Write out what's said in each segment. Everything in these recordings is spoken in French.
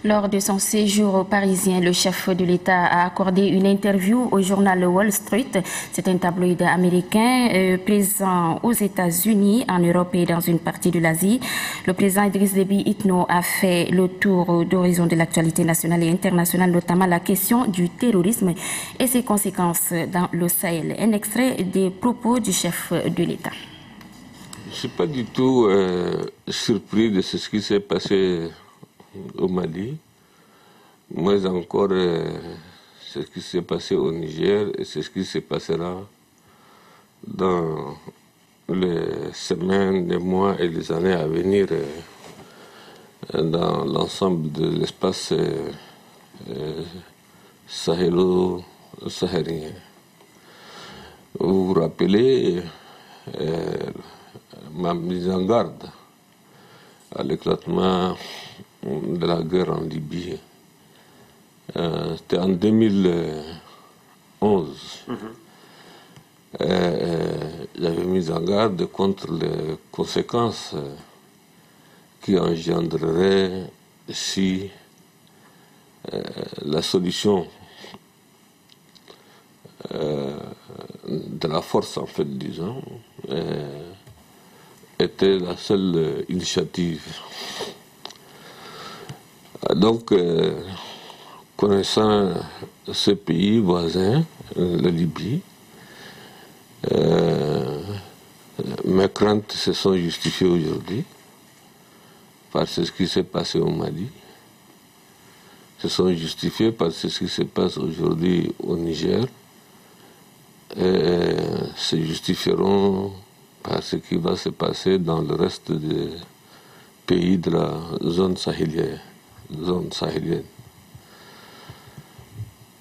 Lors de son séjour parisien, le chef de l'État a accordé une interview au journal Wall Street. C'est un tabloïd américain présent aux États-Unis, en Europe et dans une partie de l'Asie. Le président Idriss Déby Itno a fait le tour d'horizon de l'actualité nationale et internationale, notamment la question du terrorisme et ses conséquences dans le Sahel. Un extrait des propos du chef de l'État. Je ne suis pas du tout surpris de ce qui s'est passé au Mali, moins encore ce qui s'est passé au Niger et ce qui se passera dans les semaines, les mois et les années à venir dans l'ensemble de l'espace sahélo-sahélien. Vous vous rappelez ma mise en garde à l'éclatement de la guerre en Libye. C'était en 2011. J'avais mis en garde contre les conséquences qui engendreraient si la solution de la force, en fait, disons, était la seule initiative. Donc, connaissant ce pays voisin, la Libye, mes craintes se sont justifiées aujourd'hui par ce qui s'est passé au Mali, se sont justifiées par ce qui se passe aujourd'hui au Niger, et se justifieront par ce qui va se passer dans le reste des pays de la zone sahélienne.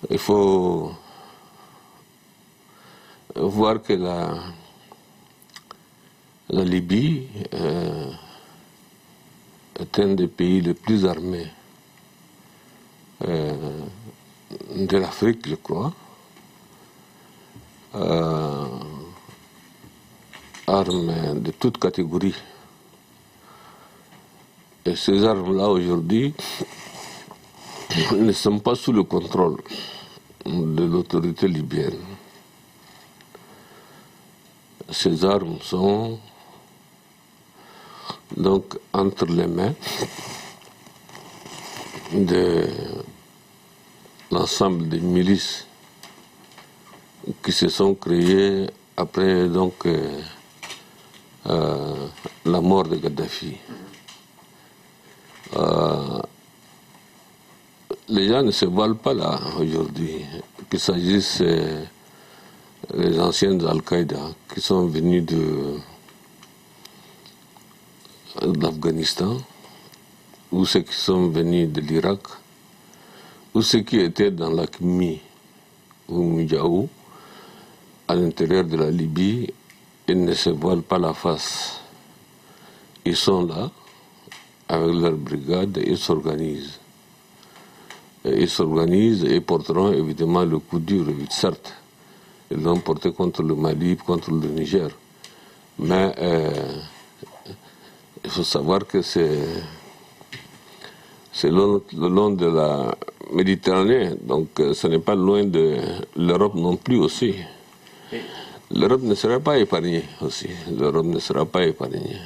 Il faut voir que la Libye est un des pays les plus armés de l'Afrique, je crois. Armes de toutes catégories. Et ces armes-là, aujourd'hui, ne sont pas sous le contrôle de l'autorité libyenne. Ces armes sont donc entre les mains de l'ensemble des milices qui se sont créées après donc la mort de Kadhafi. Les gens ne se voilent pas là aujourd'hui, qu'il s'agisse des anciens d'Al-Qaïda qui sont venus d'Afghanistan, ou ceux qui sont venus de l'Irak, ou ceux qui étaient dans l'Aqmi ou Mijaou, à l'intérieur de la Libye, ils ne se voilent pas la face. Ils sont là, avec leur brigade, et ils s'organisent. Ils s'organisent et porteront évidemment le coup dur, certes. Ils l'ont porté contre le Mali, contre le Niger. Mais il faut savoir que c'est le long de la Méditerranée, donc ce n'est pas loin de l'Europe non plus aussi. L'Europe ne sera pas épargnée aussi. L'Europe ne sera pas épargnée.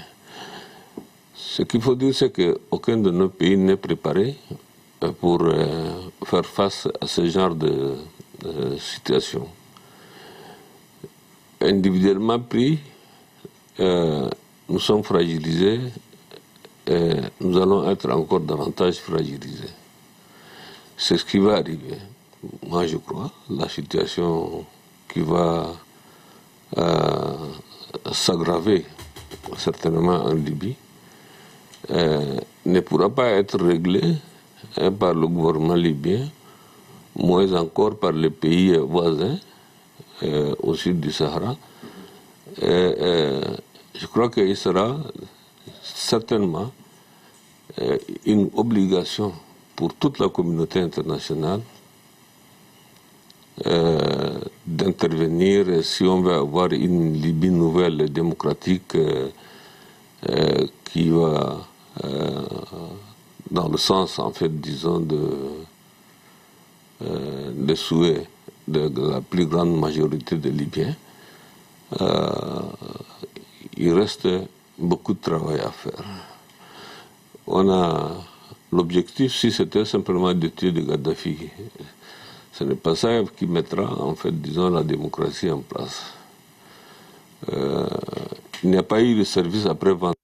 Ce qu'il faut dire, c'est qu'aucun de nos pays n'est préparé pour faire face à ce genre de situation. Individuellement pris, nous sommes fragilisés et nous allons être encore davantage fragilisés. C'est ce qui va arriver. Moi, je crois, la situation qui va s'aggraver certainement en Libye ne pourra pas être réglée par le gouvernement libyen, moins encore par les pays voisins au sud du Sahara. Je crois qu'il sera certainement une obligation pour toute la communauté internationale d'intervenir si on veut avoir une Libye nouvelle et démocratique qui va dans le sens, en fait, disons, des souhaits de la plus grande majorité des Libyens, il reste beaucoup de travail à faire. On a l'objectif, si c'était simplement de tuer de Gaddafi, ce n'est pas ça qui mettra, en fait, disons, la démocratie en place. Il n'y a pas eu de service après-vente.